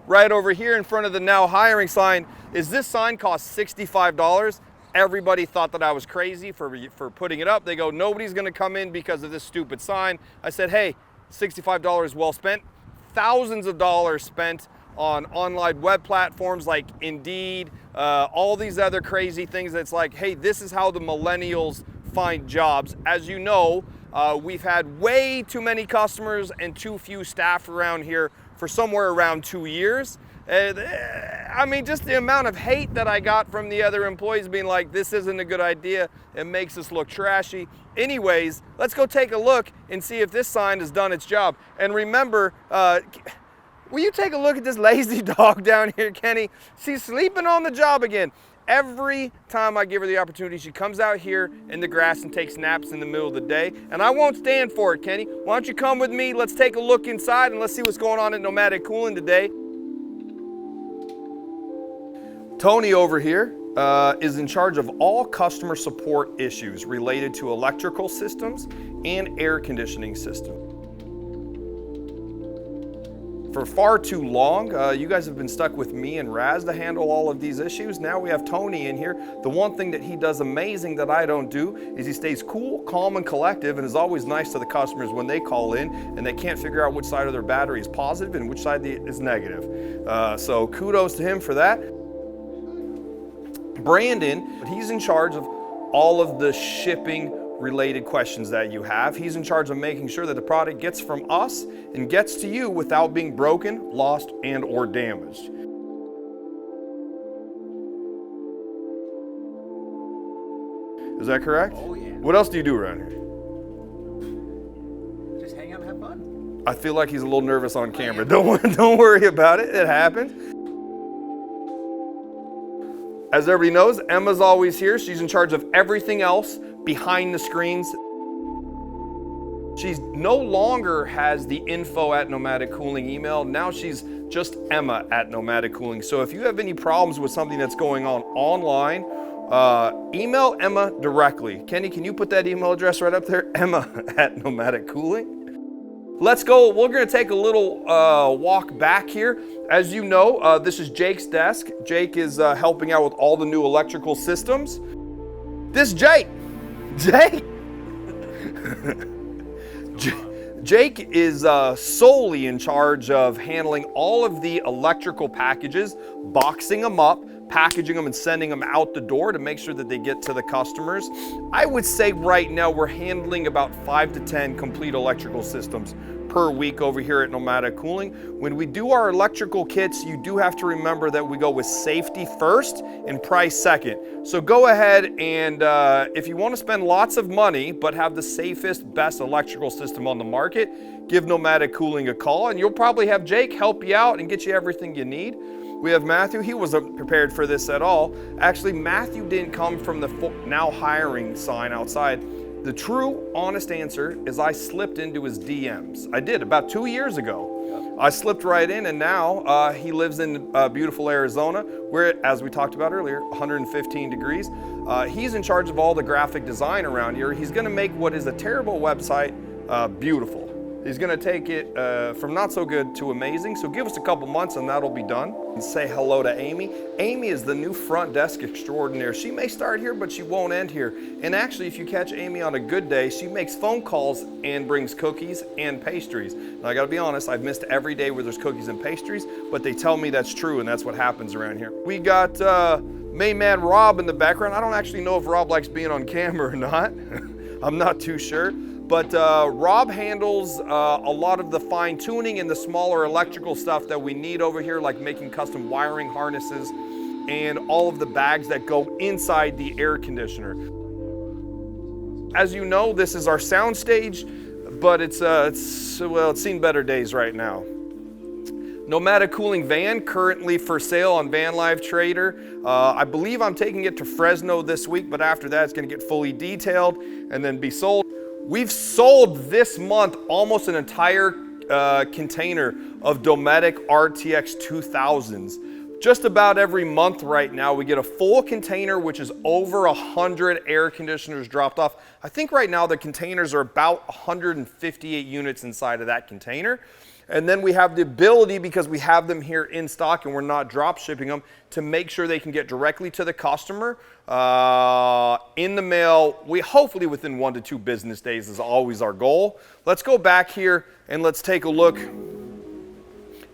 right over here in front of the now hiring sign is this sign costs $65. Everybody thought that I was crazy for putting it up. They go, nobody's gonna come in because of this stupid sign. I said, hey, $65 well spent. Thousands of dollars spent on online web platforms like Indeed, all these other crazy things. That's like, hey, this is how the millennials find jobs. As you know, we've had way too many customers and too few staff around here for somewhere around 2 years. I mean, just the amount of hate that I got from the other employees being like, this isn't a good idea, it makes us look trashy. Anyways, let's go take a look and see if this sign has done its job. And remember, will you take a look at this lazy dog down here, Kenny? She's sleeping on the job again. Every time I give her the opportunity, she comes out here in the grass and takes naps in the middle of the day, and I won't stand for it, Kenny. Why don't you come with me? Let's take a look inside and let's see what's going on at Nomadic Cooling today. Tony over here is in charge of all customer support issues related to electrical systems and air conditioning systems. For far too long, you guys have been stuck with me and Raz to handle all of these issues. Now we have Tony in here. The one thing that he does amazing that I don't do is he stays cool, calm, and collective, and is always nice to the customers when they call in and they can't figure out which side of their battery is positive and which side is negative. So kudos to him for that. Brandon, he's in charge of all of the shipping related questions that you have. He's in charge of making sure that the product gets from us and gets to you without being broken, lost, and or damaged. Is that correct? Oh yeah. What else do you do around here? Just hang out and have fun. I feel like he's a little nervous on camera. Don't worry about it. It happens. As everybody knows, Emma's always here. She's in charge of everything else behind the screens. She no longer has the info@Nomadic Cooling email. Now she's just Emma at Nomadic Cooling. So if you have any problems with something that's going on online, email Emma directly. Kenny, can you put that email address right up there? Emma@Nomadic Cooling. Let's go. We're going to take a little walk back here. As you know, this is Jake's desk. Jake is helping out with all the new electrical systems. This Jake. Jake is solely in charge of handling all of the electrical packages, boxing them up, packaging them and sending them out the door to make sure that they get to the customers. I would say right now we're handling about 5 to 10 complete electrical systems per week over here at Nomadic Cooling. When we do our electrical kits, you do have to remember that we go with safety first and price second. So go ahead and if you want to spend lots of money but have the safest, best electrical system on the market, give Nomadic Cooling a call and you'll probably have Jake help you out and get you everything you need. We have Matthew. He wasn't prepared for this at all. Actually, Matthew didn't come from the now hiring sign outside. The true, honest answer is I slipped into his DMs. I did about 2 years ago. Yep. I slipped right in, and now he lives in beautiful Arizona, where, as we talked about earlier, 115 degrees. He's in charge of all the graphic design around here. He's going to make what is a terrible website beautiful. He's going to take it from not so good to amazing. So give us a couple months and that'll be done. And say hello to Amy. Amy is the new front desk extraordinaire. She may start here, but she won't end here. And actually, if you catch Amy on a good day, she makes phone calls and brings cookies and pastries. Now, I got to be honest, I've missed every day where there's cookies and pastries, but they tell me that's true, and that's what happens around here. We got main man Rob in the background. I don't actually know if Rob likes being on camera or not. I'm not too sure. But Rob handles a lot of the fine tuning and the smaller electrical stuff that we need over here, like making custom wiring harnesses and all of the bags that go inside the air conditioner. As you know, this is our sound stage, but it's seen better days right now. Nomadic Cooling van currently for sale on Vanlife Trader. I believe I'm taking it to Fresno this week, but after that it's going to get fully detailed and then be sold. We've sold this month almost an entire container of Dometic RTX 2000s. Just about every month right now, we get a full container, which is over 100 air conditioners dropped off. I think right now the containers are about 158 units inside of that container. And then we have the ability, because we have them here in stock and we're not drop shipping them, to make sure they can get directly to the customer in the mail. We hopefully within 1 to 2 business days is always our goal. Let's go back here and let's take a look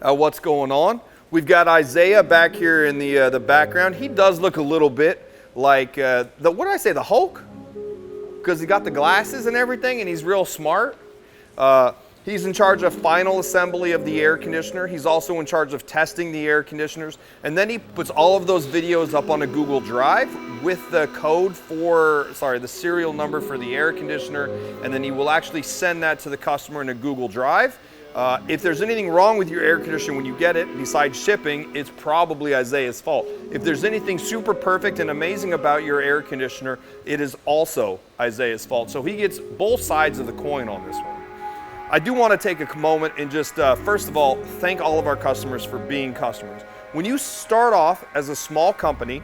at what's going on. We've got Isaiah back here in the background. He does look a little bit like, what did I say, the Hulk? Because he got the glasses and everything and he's real smart. He's in charge of final assembly of the air conditioner. He's also in charge of testing the air conditioners. And then he puts all of those videos up on a Google Drive with the code for, the serial number for the air conditioner. And then he will actually send that to the customer in a Google Drive. If there's anything wrong with your air conditioner when you get it, besides shipping, it's probably Isaiah's fault. If there's anything super perfect and amazing about your air conditioner, it is also Isaiah's fault. So he gets both sides of the coin on this one. I do want to take a moment and just, first of all, thank all of our customers for being customers. When you start off as a small company,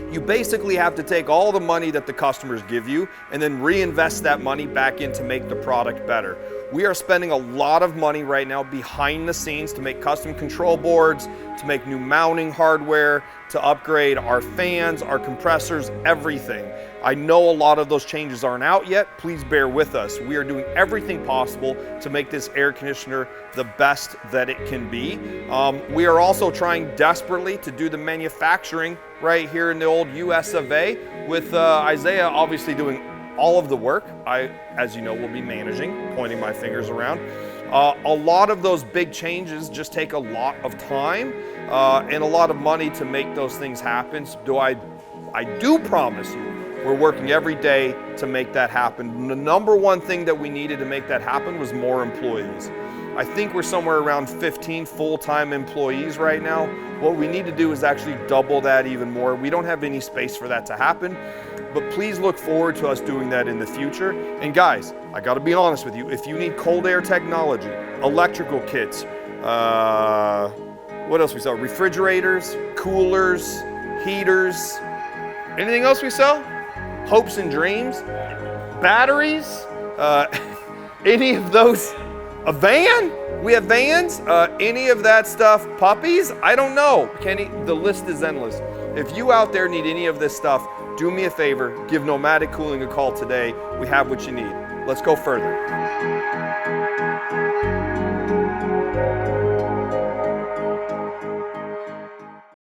you basically have to take all the money that the customers give you and then reinvest that money back in to make the product better. We are spending a lot of money right now behind the scenes to make custom control boards, to make new mounting hardware, to upgrade our fans, our compressors, everything. I know a lot of those changes aren't out yet. Please bear with us. We are doing everything possible to make this air conditioner the best that it can be. We are also trying desperately to do the manufacturing right here in the old US of A, with Isaiah obviously doing all of the work. I, as you know, will be managing, pointing my fingers around. A lot of those big changes just take a lot of time and a lot of money to make those things happen. So I do promise you, we're working every day to make that happen. The number one thing that we needed to make that happen was more employees. I think we're somewhere around 15 full-time employees right now. What we need to do is actually double that even more. We don't have any space for that to happen, but please look forward to us doing that in the future. And guys, I gotta be honest with you, if you need cold air technology, electrical kits, what else we sell? Refrigerators, coolers, heaters, anything else we sell? Hopes and dreams, batteries, any of those, a van? We have vans, any of that stuff, puppies? I don't know, Kenny, the list is endless. If you out there need any of this stuff, do me a favor, give Nomadic Cooling a call today. We have what you need. Let's go further.